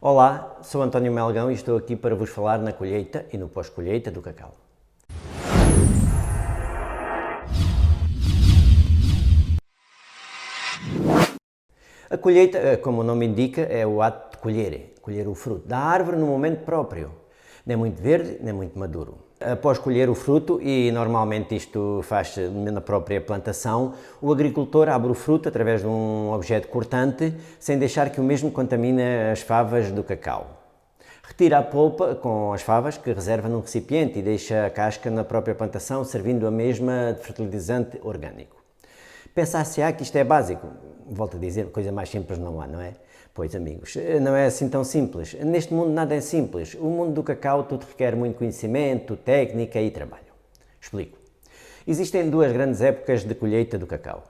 Olá, sou António Melgão e estou aqui para vos falar na colheita e no pós-colheita do cacau. A colheita, como o nome indica, é o ato de colher o fruto da árvore no momento próprio, nem muito verde, nem muito maduro. Após colher o fruto, e normalmente isto faz-se na própria plantação, o agricultor abre o fruto através de um objeto cortante, sem deixar que o mesmo contamine as favas do cacau. Retira a polpa com as favas que reserva num recipiente e deixa a casca na própria plantação, servindo a mesma de fertilizante orgânico. Pensar-se-á que isto é básico. Volto a dizer, coisa mais simples não há, não é? Pois, amigos, não é assim tão simples. Neste mundo nada é simples. O mundo do cacau tudo requer muito conhecimento, técnica e trabalho. Explico. Existem duas grandes épocas de colheita do cacau.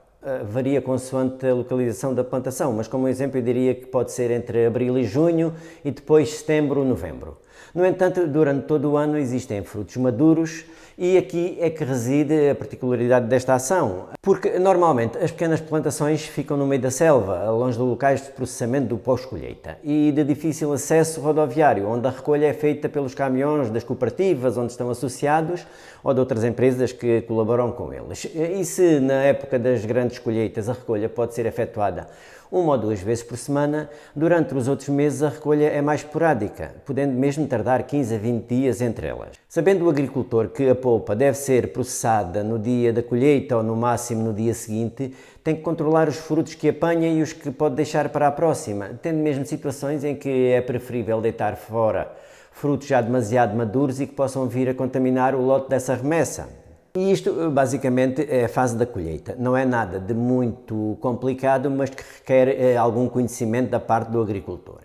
Varia consoante a localização da plantação, mas como exemplo eu diria que pode ser entre abril e junho e depois setembro, novembro. No entanto, durante todo o ano existem frutos maduros e aqui é que reside a particularidade desta ação, porque normalmente as pequenas plantações ficam no meio da selva, longe de locais de processamento do pós-colheita e de difícil acesso rodoviário, onde a recolha é feita pelos caminhões das cooperativas onde estão associados ou de outras empresas que colaboram com eles. E se na época das grandes colheitas a recolha pode ser efetuada uma ou duas vezes por semana, durante os outros meses a recolha é mais esporádica, podendo mesmo tardar 15 a 20 dias entre elas. Sabendo o agricultor que a polpa deve ser processada no dia da colheita ou no máximo no dia seguinte, tem que controlar os frutos que apanha e os que pode deixar para a próxima, tendo mesmo situações em que é preferível deitar fora frutos já demasiado maduros e que possam vir a contaminar o lote dessa remessa. E isto, basicamente, é a fase da colheita. Não é nada de muito complicado, mas que requer algum conhecimento da parte do agricultor.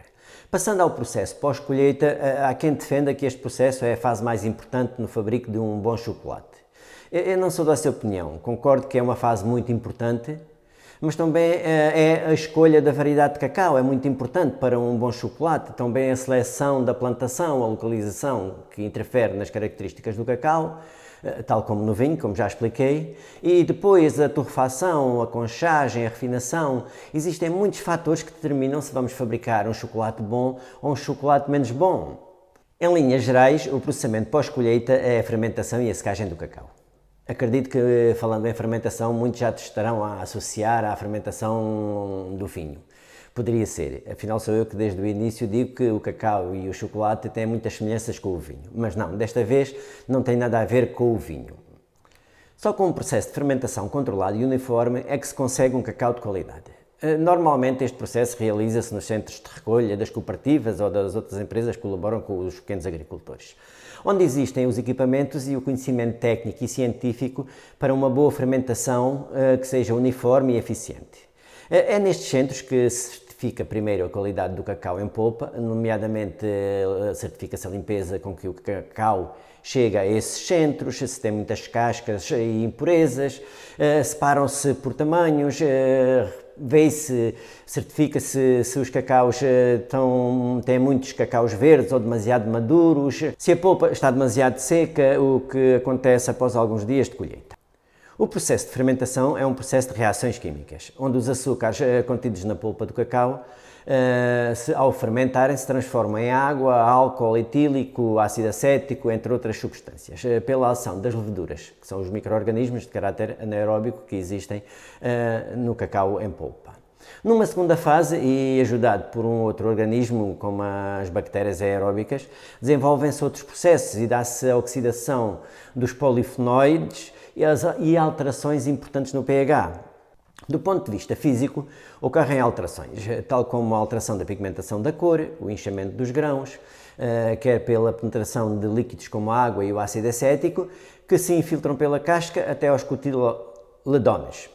Passando ao processo pós-colheita, há quem defenda que este processo é a fase mais importante no fabrico de um bom chocolate. Eu não sou dessa opinião. Concordo que é uma fase muito importante, mas também é a escolha da variedade de cacau, é muito importante para um bom chocolate, também a seleção da plantação, a localização que interfere nas características do cacau, tal como no vinho, como já expliquei, e depois a torrefação, a conchagem, a refinação. Existem muitos fatores que determinam se vamos fabricar um chocolate bom ou um chocolate menos bom. Em linhas gerais, o processamento pós-colheita é a fermentação e a secagem do cacau. Acredito que, falando em fermentação, muitos já te estarão a associar à fermentação do vinho. Poderia ser, afinal sou eu que desde o início digo que o cacau e o chocolate têm muitas semelhanças com o vinho, mas não, desta vez não tem nada a ver com o vinho. Só com um processo de fermentação controlado e uniforme é que se consegue um cacau de qualidade. Normalmente este processo realiza-se nos centros de recolha das cooperativas ou das outras empresas que colaboram com os pequenos agricultores, onde existem os equipamentos e o conhecimento técnico e científico para uma boa fermentação que seja uniforme e eficiente. É nestes centros que se certifica primeiro a qualidade do cacau em polpa, nomeadamente certifica-se a limpeza com que o cacau chega a esses centros, se tem muitas cascas e impurezas, separam-se por tamanhos, vê-se, certifica-se se os cacaus têm muitos cacaus verdes ou demasiado maduros, se a polpa está demasiado seca, o que acontece após alguns dias de colheita. O processo de fermentação é um processo de reações químicas, onde os açúcares contidos na polpa do cacau, ao fermentarem, se transformam em água, álcool etílico, ácido acético, entre outras substâncias, pela ação das leveduras, que são os micro-organismos de caráter anaeróbico que existem no cacau em polpa. Numa segunda fase, e ajudado por um outro organismo, como as bactérias aeróbicas, desenvolvem-se outros processos e dá-se a oxidação dos polifenóides e alterações importantes no pH. Do ponto de vista físico, ocorrem alterações, tal como a alteração da pigmentação da cor, o inchamento dos grãos, quer pela penetração de líquidos como a água e o ácido acético, que se infiltram pela casca até aos cotiledones.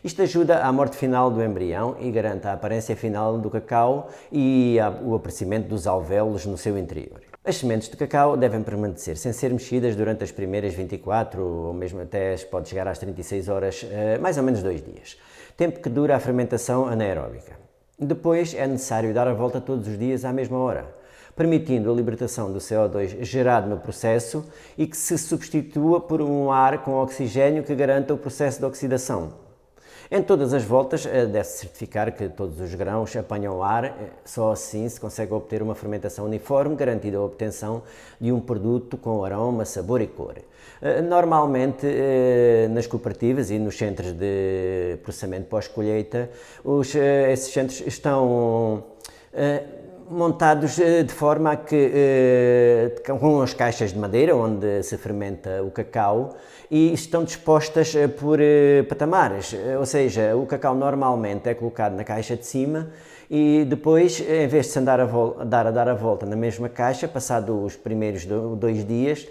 Isto ajuda à morte final do embrião e garante a aparência final do cacau e o aparecimento dos alvéolos no seu interior. As sementes de cacau devem permanecer sem ser mexidas durante as primeiras 24 ou mesmo até pode chegar às 36 horas, mais ou menos 2 dias, tempo que dura a fermentação anaeróbica. Depois é necessário dar a volta todos os dias à mesma hora, permitindo a libertação do CO2 gerado no processo e que se substitua por um ar com oxigênio que garanta o processo de oxidação. Em todas as voltas, deve-se certificar que todos os grãos apanham ar, só assim se consegue obter uma fermentação uniforme, garantindo a obtenção de um produto com aroma, sabor e cor. Normalmente, nas cooperativas e nos centros de processamento pós-colheita, esses centros estão montados de forma a que, com as caixas de madeira onde se fermenta o cacau, e estão dispostas por patamares, ou seja, o cacau normalmente é colocado na caixa de cima e depois, em vez de se andar a dar a volta na mesma caixa, passado os primeiros 2 dias,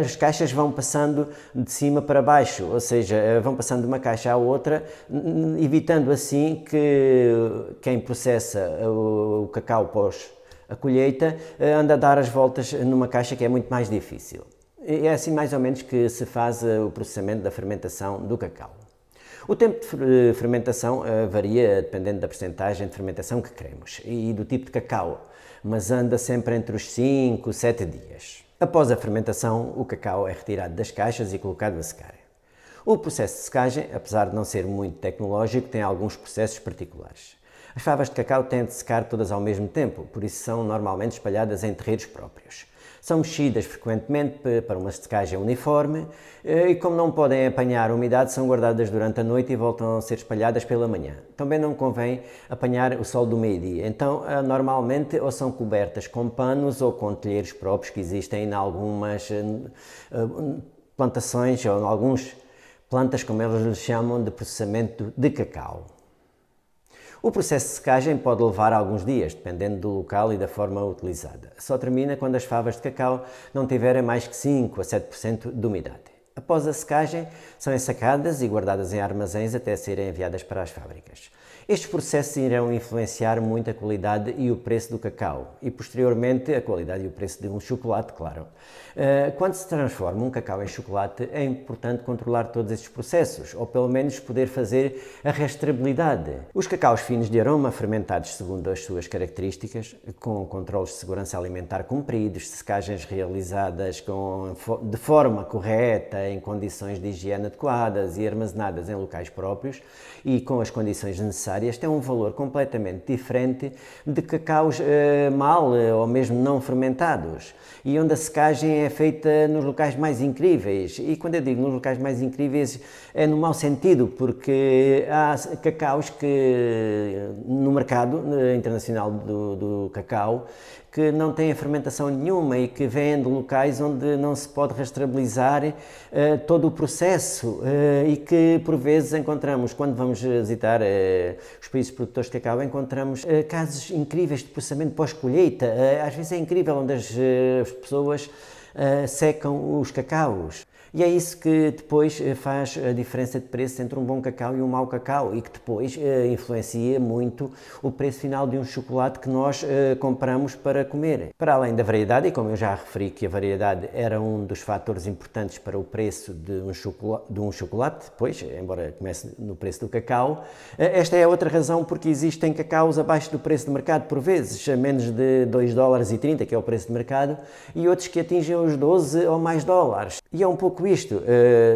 as caixas vão passando de cima para baixo, ou seja, vão passando de uma caixa à outra, evitando assim que quem processa o cacau pós a colheita anda a dar as voltas numa caixa que é muito mais difícil. É assim mais ou menos que se faz o processamento da fermentação do cacau. O tempo de fermentação varia dependendo da percentagem de fermentação que queremos e do tipo de cacau, mas anda sempre entre os 5 e 7 dias. Após a fermentação, o cacau é retirado das caixas e colocado a secar. O processo de secagem, apesar de não ser muito tecnológico, tem alguns processos particulares. As favas de cacau têm de secar todas ao mesmo tempo, por isso são normalmente espalhadas em terreiros próprios. São mexidas frequentemente para uma secagem uniforme e, como não podem apanhar umidade, são guardadas durante a noite e voltam a ser espalhadas pela manhã. Também não convém apanhar o sol do meio-dia, então normalmente ou são cobertas com panos ou com telheiros próprios que existem em algumas plantações ou em algumas plantas, como eles lhes chamam, de processamento de cacau. O processo de secagem pode levar alguns dias, dependendo do local e da forma utilizada. Só termina quando as favas de cacau não tiverem mais que 5 a 7% de umidade. Após a secagem, são ensacadas e guardadas em armazéns até serem enviadas para as fábricas. Estes processos irão influenciar muito a qualidade e o preço do cacau e, posteriormente, a qualidade e o preço de um chocolate, claro. Quando se transforma um cacau em chocolate, é importante controlar todos estes processos, ou pelo menos poder fazer a rastreabilidade. Os cacaus finos de aroma, fermentados segundo as suas características, com controles de segurança alimentar cumpridos, secagens realizadas de forma correta, em condições de higiene adequadas e armazenadas em locais próprios e com as condições necessárias, têm um valor completamente diferente de cacaus mal ou mesmo não fermentados, e onde a secagem é feita nos locais mais incríveis. E quando eu digo nos locais mais incríveis, é no mau sentido, porque há cacaus que no mercado internacional do cacau que não têm fermentação nenhuma e que vêm de locais onde não se pode rastreabilizar todo o processo e que por vezes encontramos, quando vamos visitar os países produtores de cacau, encontramos casos incríveis de processamento pós-colheita. Às vezes é incrível onde as pessoas secam os cacaus. E é isso que depois faz a diferença de preço entre um bom cacau e um mau cacau e que depois influencia muito o preço final de um chocolate que nós compramos para comer. Para além da variedade, e como eu já referi que a variedade era um dos fatores importantes para o preço de um chocolate, depois, embora comece no preço do cacau, esta é outra razão porque existem cacaus abaixo do preço de mercado por vezes, a menos de $2,30, que é o preço de mercado, e outros que atingem os 12 ou mais dólares. E é um pouco isto.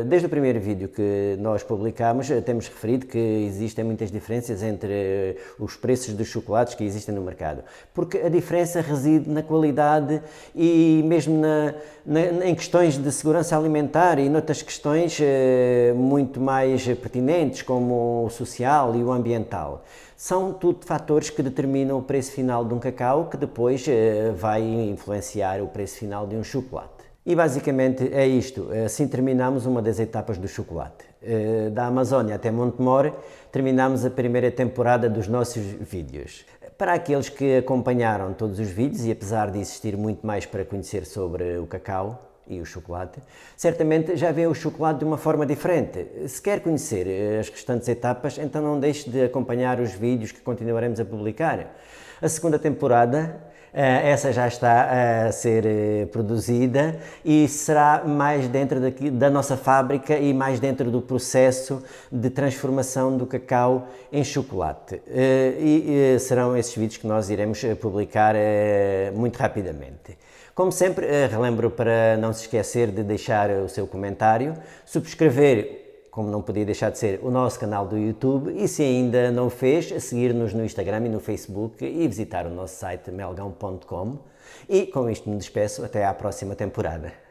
Desde o primeiro vídeo que nós publicámos, temos referido que existem muitas diferenças entre os preços dos chocolates que existem no mercado, porque a diferença reside na qualidade e mesmo em questões de segurança alimentar e noutras questões muito mais pertinentes, como o social e o ambiental. São tudo fatores que determinam o preço final de um cacau, que depois vai influenciar o preço final de um chocolate. E basicamente é isto, assim terminamos uma das etapas do chocolate. Da Amazónia até Montemor, terminamos a primeira temporada dos nossos vídeos. Para aqueles que acompanharam todos os vídeos, e apesar de existir muito mais para conhecer sobre o cacau e o chocolate, certamente já vê o chocolate de uma forma diferente. Se quer conhecer as restantes etapas, então não deixe de acompanhar os vídeos que continuaremos a publicar. A segunda temporada, essa já está a ser produzida e será mais dentro da nossa fábrica e mais dentro do processo de transformação do cacau em chocolate. E serão esses vídeos que nós iremos publicar muito rapidamente. Como sempre, relembro para não se esquecer de deixar o seu comentário, subscrever como não podia deixar de ser, o nosso canal do YouTube e se ainda não fez, a seguir-nos no Instagram e no Facebook e visitar o nosso site melgão.com. E com isto me despeço, até à próxima temporada.